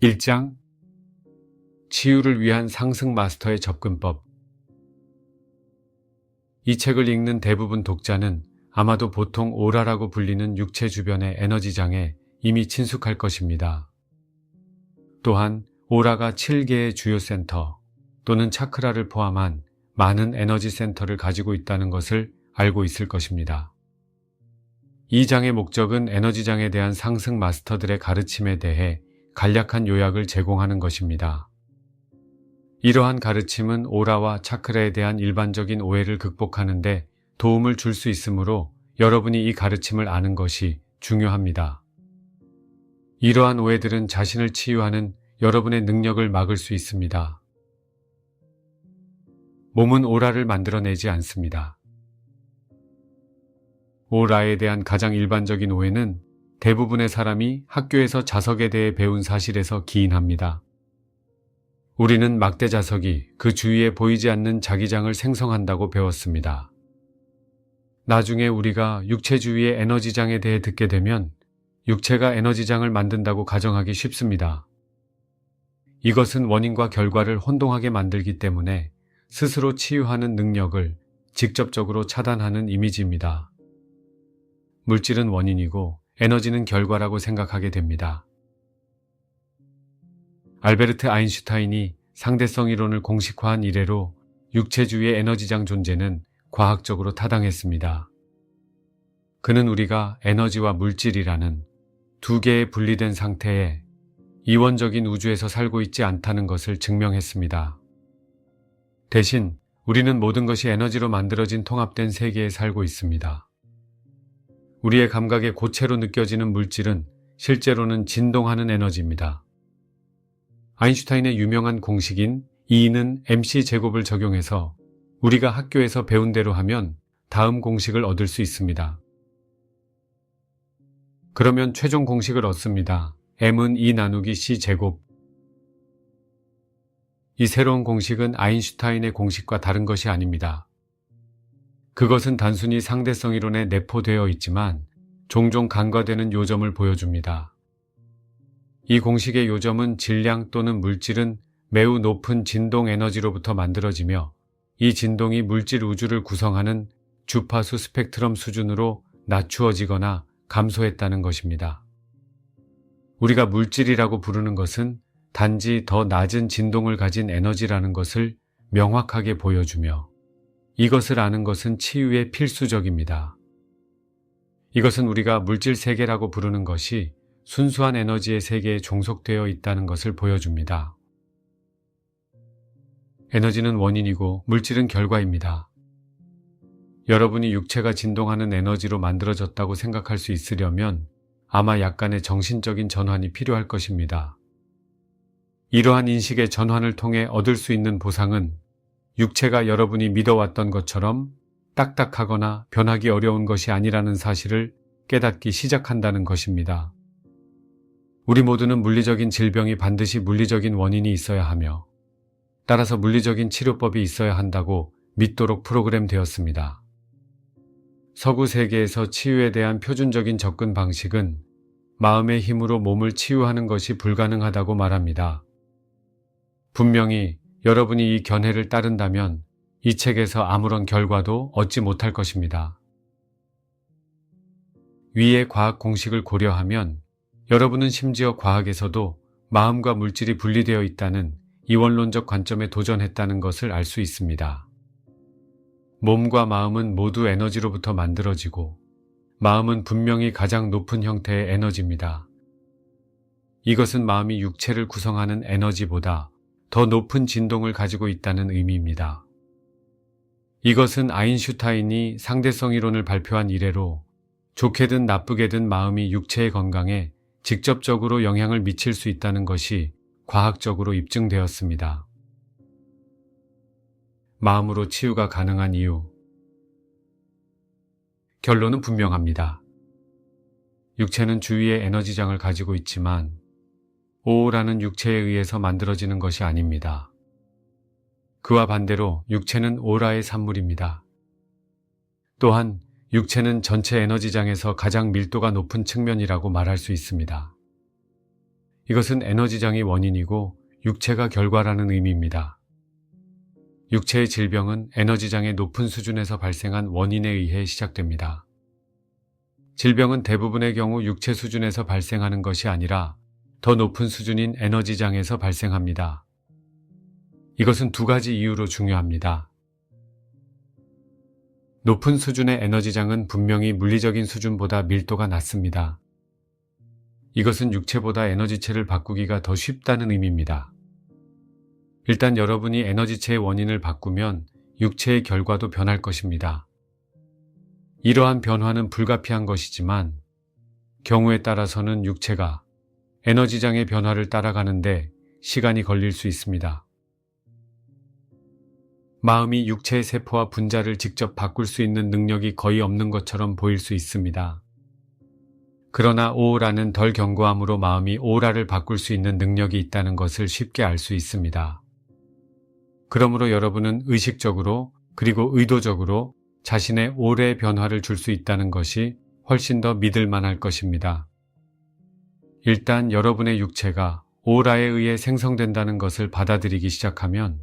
1장 치유를 위한 상승 마스터의 접근법. 이 책을 읽는 대부분 독자는 아마도 보통 오라라고 불리는 육체 주변의 에너지장에 이미 친숙할 것입니다. 또한 오라가 7개의 주요 센터 또는 차크라를 포함한 많은 에너지 센터를 가지고 있다는 것을 알고 있을 것입니다. 이 장의 목적은 에너지장에 대한 상승 마스터들의 가르침에 대해 간략한 요약을 제공하는 것입니다. 이러한 가르침은 오라와 차크라에 대한 일반적인 오해를 극복하는 데 도움을 줄 수 있으므로 여러분이 이 가르침을 아는 것이 중요합니다. 이러한 오해들은 자신을 치유하는 여러분의 능력을 막을 수 있습니다. 몸은 오라를 만들어내지 않습니다. 오라에 대한 가장 일반적인 오해는 대부분의 사람이 학교에서 자석에 대해 배운 사실에서 기인합니다. 우리는 막대 자석이 그 주위에 보이지 않는 자기장을 생성한다고 배웠습니다. 나중에 우리가 육체 주위의 에너지장에 대해 듣게 되면 육체가 에너지장을 만든다고 가정하기 쉽습니다. 이것은 원인과 결과를 혼동하게 만들기 때문에 스스로 치유하는 능력을 직접적으로 차단하는 이미지입니다. 물질은 원인이고 에너지는 결과라고 생각하게 됩니다. 알베르트 아인슈타인이 상대성 이론을 공식화한 이래로 육체주위의 에너지장 존재는 과학적으로 타당했습니다. 그는 우리가 에너지와 물질이라는 두 개의 분리된 상태에 이원적인 우주에서 살고 있지 않다는 것을 증명했습니다. 대신 우리는 모든 것이 에너지로 만들어진 통합된 세계에 살고 있습니다. 우리의 감각에 고체로 느껴지는 물질은 실제로는 진동하는 에너지입니다. 아인슈타인의 유명한 공식인 E는 mc 제곱을 적용해서 우리가 학교에서 배운 대로 하면 다음 공식을 얻을 수 있습니다. 그러면 최종 공식을 얻습니다. m은 E 나누기 c 제곱. 이 새로운 공식은 아인슈타인의 공식과 다른 것이 아닙니다. 그것은 단순히 상대성 이론에 내포되어 있지만 종종 간과되는 요점을 보여줍니다. 이 공식의 요점은 질량 또는 물질은 매우 높은 진동 에너지로부터 만들어지며 이 진동이 물질 우주를 구성하는 주파수 스펙트럼 수준으로 낮추어지거나 감소했다는 것입니다. 우리가 물질이라고 부르는 것은 단지 더 낮은 진동을 가진 에너지라는 것을 명확하게 보여주며 이것을 아는 것은 치유에 필수적입니다. 이것은 우리가 물질 세계라고 부르는 것이 순수한 에너지의 세계에 종속되어 있다는 것을 보여줍니다. 에너지는 원인이고 물질은 결과입니다. 여러분이 육체가 진동하는 에너지로 만들어졌다고 생각할 수 있으려면 아마 약간의 정신적인 전환이 필요할 것입니다. 이러한 인식의 전환을 통해 얻을 수 있는 보상은 육체가 여러분이 믿어왔던 것처럼 딱딱하거나 변하기 어려운 것이 아니라는 사실을 깨닫기 시작한다는 것입니다. 우리 모두는 물리적인 질병이 반드시 물리적인 원인이 있어야 하며 따라서 물리적인 치료법이 있어야 한다고 믿도록 프로그램되었습니다. 서구 세계에서 치유에 대한 표준적인 접근 방식은 마음의 힘으로 몸을 치유하는 것이 불가능하다고 말합니다. 분명히 여러분이 이 견해를 따른다면 이 책에서 아무런 결과도 얻지 못할 것입니다. 위의 과학 공식을 고려하면 여러분은 심지어 과학에서도 마음과 물질이 분리되어 있다는 이원론적 관점에 도전했다는 것을 알 수 있습니다. 몸과 마음은 모두 에너지로부터 만들어지고 마음은 분명히 가장 높은 형태의 에너지입니다. 이것은 마음이 육체를 구성하는 에너지보다 더 높은 진동을 가지고 있다는 의미입니다. 이것은 아인슈타인이 상대성 이론을 발표한 이래로 좋게든 나쁘게든 마음이 육체의 건강에 직접적으로 영향을 미칠 수 있다는 것이 과학적으로 입증되었습니다. 마음으로 치유가 가능한 이유. 결론은 분명합니다. 육체는 주위에 에너지장을 가지고 있지만 오라는 육체에 의해서 만들어지는 것이 아닙니다. 그와 반대로 육체는 오라의 산물입니다. 또한 육체는 전체 에너지장에서 가장 밀도가 높은 측면이라고 말할 수 있습니다. 이것은 에너지장이 원인이고 육체가 결과라는 의미입니다. 육체의 질병은 에너지장의 높은 수준에서 발생한 원인에 의해 시작됩니다. 질병은 대부분의 경우 육체 수준에서 발생하는 것이 아니라 더 높은 수준인 에너지장에서 발생합니다. 이것은 두 가지 이유로 중요합니다. 높은 수준의 에너지장은 분명히 물리적인 수준보다 밀도가 낮습니다. 이것은 육체보다 에너지체를 바꾸기가 더 쉽다는 의미입니다. 일단 여러분이 에너지체의 원인을 바꾸면 육체의 결과도 변할 것입니다. 이러한 변화는 불가피한 것이지만 경우에 따라서는 육체가 에너지장의 변화를 따라가는데 시간이 걸릴 수 있습니다. 마음이 육체의 세포와 분자를 직접 바꿀 수 있는 능력이 거의 없는 것처럼 보일 수 있습니다. 그러나 오라는 덜 견고함으로 마음이 오라를 바꿀 수 있는 능력이 있다는 것을 쉽게 알 수 있습니다. 그러므로 여러분은 의식적으로 그리고 의도적으로 자신의 오래의 변화를 줄 수 있다는 것이 훨씬 더 믿을 만할 것입니다. 일단 여러분의 육체가 오라에 의해 생성된다는 것을 받아들이기 시작하면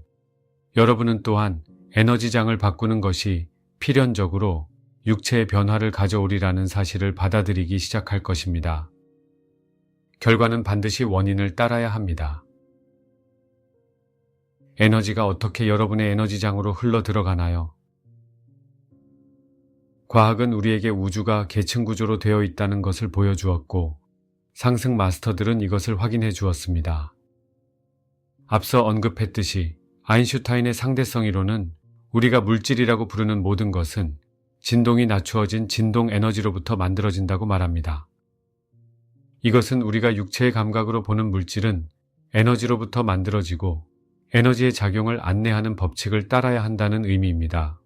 여러분은 또한 에너지장을 바꾸는 것이 필연적으로 육체의 변화를 가져오리라는 사실을 받아들이기 시작할 것입니다. 결과는 반드시 원인을 따라야 합니다. 에너지가 어떻게 여러분의 에너지장으로 흘러 들어가나요? 과학은 우리에게 우주가 계층 구조로 되어 있다는 것을 보여주었고 상승 마스터들은 이것을 확인해 주었습니다. 앞서 언급했듯이 아인슈타인의 상대성 이론은 우리가 물질이라고 부르는 모든 것은 진동이 낮추어진 진동 에너지로부터 만들어진다고 말합니다. 이것은 우리가 육체의 감각으로 보는 물질은 에너지로부터 만들어지고 에너지의 작용을 안내하는 법칙을 따라야 한다는 의미입니다.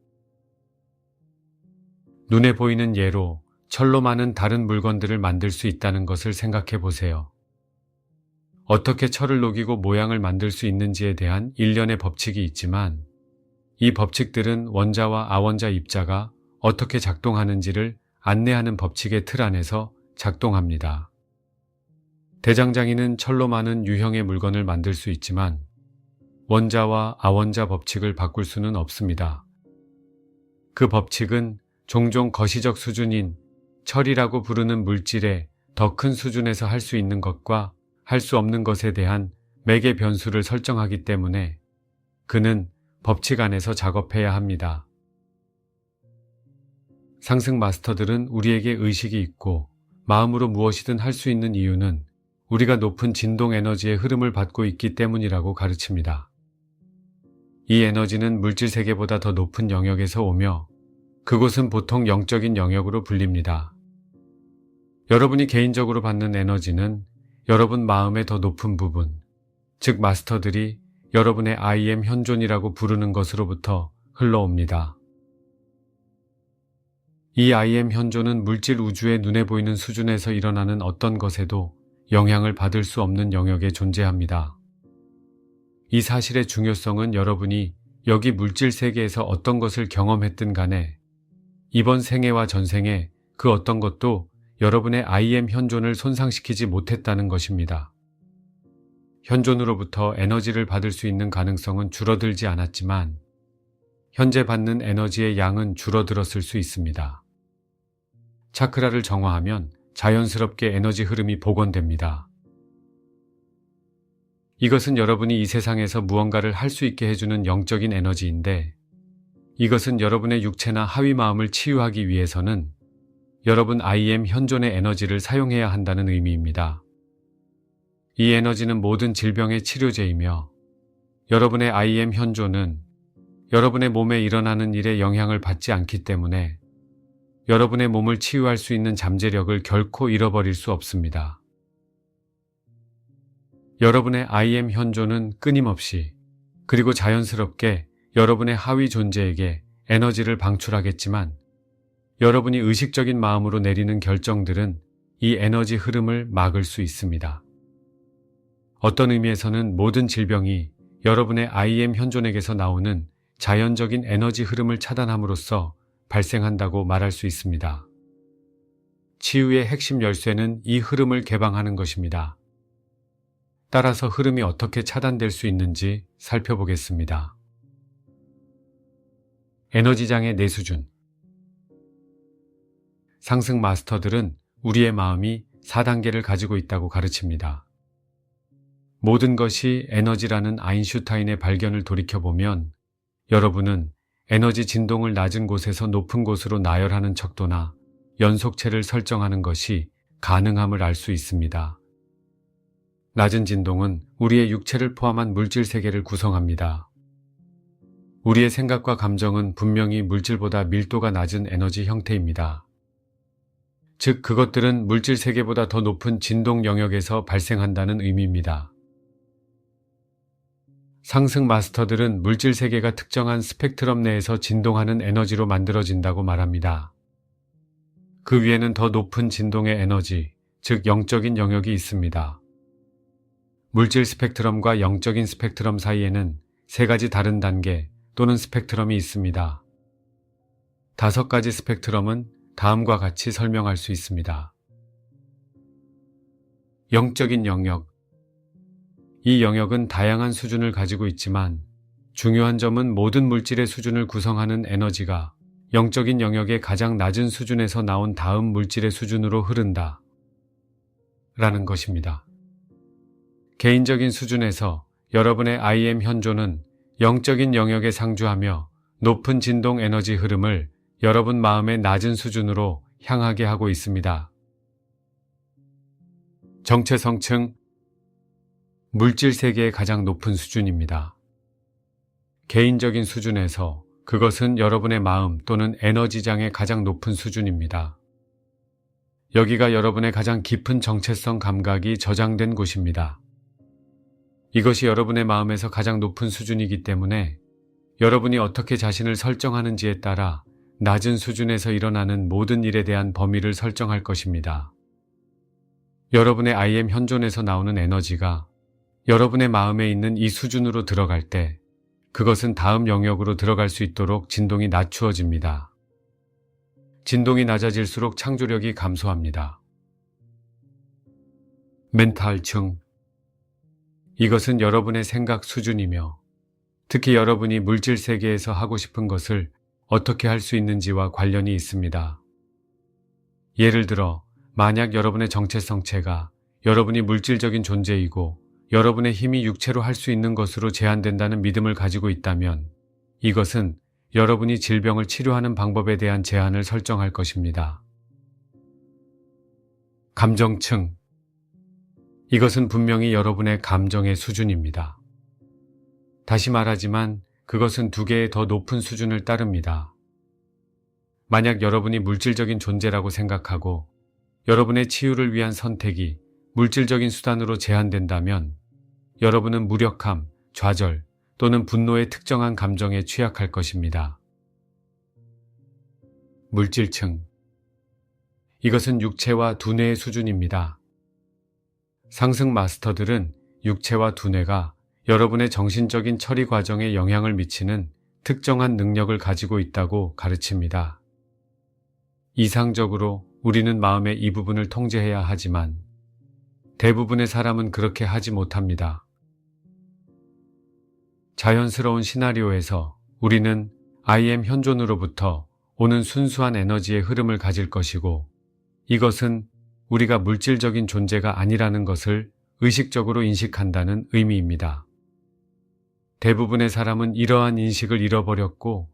눈에 보이는 예로 철로 많은 다른 물건들을 만들 수 있다는 것을 생각해 보세요. 어떻게 철을 녹이고 모양을 만들 수 있는지에 대한 일련의 법칙이 있지만 이 법칙들은 원자와 아원자 입자가 어떻게 작동하는지를 안내하는 법칙의 틀 안에서 작동합니다. 대장장이는 철로 많은 유형의 물건을 만들 수 있지만 원자와 아원자 법칙을 바꿀 수는 없습니다. 그 법칙은 종종 거시적 수준인 철이라고 부르는 물질의 더 큰 수준에서 할 수 있는 것과 할 수 없는 것에 대한 맥의 변수를 설정하기 때문에 그는 법칙 안에서 작업해야 합니다. 상승 마스터들은 우리에게 의식이 있고 마음으로 무엇이든 할 수 있는 이유는 우리가 높은 진동 에너지의 흐름을 받고 있기 때문이라고 가르칩니다. 이 에너지는 물질 세계보다 더 높은 영역에서 오며 그곳은 보통 영적인 영역으로 불립니다. 여러분이 개인적으로 받는 에너지는 여러분 마음의 더 높은 부분, 즉 마스터들이 여러분의 I am 현존이라고 부르는 것으로부터 흘러옵니다. 이 I am 현존은 물질 우주의 눈에 보이는 수준에서 일어나는 어떤 것에도 영향을 받을 수 없는 영역에 존재합니다. 이 사실의 중요성은 여러분이 여기 물질 세계에서 어떤 것을 경험했든 간에 이번 생애와 전생에 그 어떤 것도 여러분의 I am 현존을 손상시키지 못했다는 것입니다. 현존으로부터 에너지를 받을 수 있는 가능성은 줄어들지 않았지만 현재 받는 에너지의 양은 줄어들었을 수 있습니다. 차크라를 정화하면 자연스럽게 에너지 흐름이 복원됩니다. 이것은 여러분이 이 세상에서 무언가를 할 수 있게 해주는 영적인 에너지인데 이것은 여러분의 육체나 하위 마음을 치유하기 위해서는 여러분 I am 현존의 에너지를 사용해야 한다는 의미입니다. 이 에너지는 모든 질병의 치료제이며 여러분의 I am 현존은 여러분의 몸에 일어나는 일에 영향을 받지 않기 때문에 여러분의 몸을 치유할 수 있는 잠재력을 결코 잃어버릴 수 없습니다. 여러분의 I am 현존은 끊임없이 그리고 자연스럽게 여러분의 하위 존재에게 에너지를 방출하겠지만 여러분이 의식적인 마음으로 내리는 결정들은 이 에너지 흐름을 막을 수 있습니다. 어떤 의미에서는 모든 질병이 여러분의 I am 현존에게서 나오는 자연적인 에너지 흐름을 차단함으로써 발생한다고 말할 수 있습니다. 치유의 핵심 열쇠는 이 흐름을 개방하는 것입니다. 따라서 흐름이 어떻게 차단될 수 있는지 살펴보겠습니다. 에너지장의 내수준. 상승 마스터들은 우리의 마음이 4단계를 가지고 있다고 가르칩니다. 모든 것이 에너지라는 아인슈타인의 발견을 돌이켜보면 여러분은 에너지 진동을 낮은 곳에서 높은 곳으로 나열하는 척도나 연속체를 설정하는 것이 가능함을 알 수 있습니다. 낮은 진동은 우리의 육체를 포함한 물질 세계를 구성합니다. 우리의 생각과 감정은 분명히 물질보다 밀도가 낮은 에너지 형태입니다. 즉, 그것들은 물질 세계보다 더 높은 진동 영역에서 발생한다는 의미입니다. 상승 마스터들은 물질 세계가 특정한 스펙트럼 내에서 진동하는 에너지로 만들어진다고 말합니다. 그 위에는 더 높은 진동의 에너지, 즉 영적인 영역이 있습니다. 물질 스펙트럼과 영적인 스펙트럼 사이에는 3가지 다른 단계 또는 스펙트럼이 있습니다. 5가지 스펙트럼은 다음과 같이 설명할 수 있습니다. 영적인 영역. 이 영역은 다양한 수준을 가지고 있지만 중요한 점은 모든 물질의 수준을 구성하는 에너지가 영적인 영역의 가장 낮은 수준에서 나온 다음 물질의 수준으로 흐른다 라는 것입니다. 개인적인 수준에서 여러분의 IM 현존은 영적인 영역에 상주하며 높은 진동 에너지 흐름을 여러분 마음의 낮은 수준으로 향하게 하고 있습니다. 정체성층. 물질 세계의 가장 높은 수준입니다. 개인적인 수준에서 그것은 여러분의 마음 또는 에너지장의 가장 높은 수준입니다. 여기가 여러분의 가장 깊은 정체성 감각이 저장된 곳입니다. 이것이 여러분의 마음에서 가장 높은 수준이기 때문에 여러분이 어떻게 자신을 설정하는지에 따라 낮은 수준에서 일어나는 모든 일에 대한 범위를 설정할 것입니다. 여러분의 IM 현존에서 나오는 에너지가 여러분의 마음에 있는 이 수준으로 들어갈 때 그것은 다음 영역으로 들어갈 수 있도록 진동이 낮추어집니다. 진동이 낮아질수록 창조력이 감소합니다. 멘탈층. 이것은 여러분의 생각 수준이며 특히 여러분이 물질 세계에서 하고 싶은 것을 어떻게 할 수 있는지와 관련이 있습니다. 예를 들어 만약 여러분의 정체성체가 여러분이 물질적인 존재이고 여러분의 힘이 육체로 할 수 있는 것으로 제한된다는 믿음을 가지고 있다면 이것은 여러분이 질병을 치료하는 방법에 대한 제한을 설정할 것입니다. 감정층. 이것은 분명히 여러분의 감정의 수준입니다. 다시 말하지만 그것은 2개의 더 높은 수준을 따릅니다. 만약 여러분이 물질적인 존재라고 생각하고 여러분의 치유를 위한 선택이 물질적인 수단으로 제한된다면 여러분은 무력함, 좌절 또는 분노의 특정한 감정에 취약할 것입니다. 물질층. 이것은 육체와 두뇌의 수준입니다. 상승 마스터들은 육체와 두뇌가 여러분의 정신적인 처리 과정에 영향을 미치는 특정한 능력을 가지고 있다고 가르칩니다. 이상적으로 우리는 마음의 이 부분을 통제해야 하지만 대부분의 사람은 그렇게 하지 못합니다. 자연스러운 시나리오에서 우리는 IM 현존으로부터 오는 순수한 에너지의 흐름을 가질 것이고 이것은 우리가 물질적인 존재가 아니라는 것을 의식적으로 인식한다는 의미입니다. 대부분의 사람은 이러한 인식을 잃어버렸고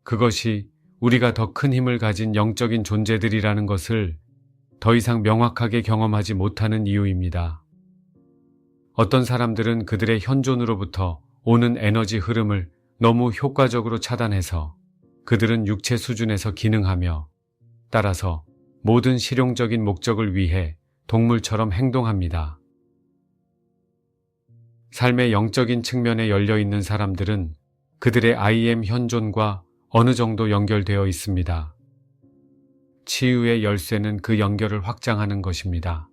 그것이 우리가 더 큰 힘을 가진 영적인 존재들이라는 것을 더 이상 명확하게 경험하지 못하는 이유입니다. 어떤 사람들은 그들의 현존으로부터 오는 에너지 흐름을 너무 효과적으로 차단해서 그들은 육체 수준에서 기능하며 따라서 모든 실용적인 목적을 위해 동물처럼 행동합니다. 삶의 영적인 측면에 열려있는 사람들은 그들의 IM 현존과 어느 정도 연결되어 있습니다. 치유의 열쇠는 그 연결을 확장하는 것입니다.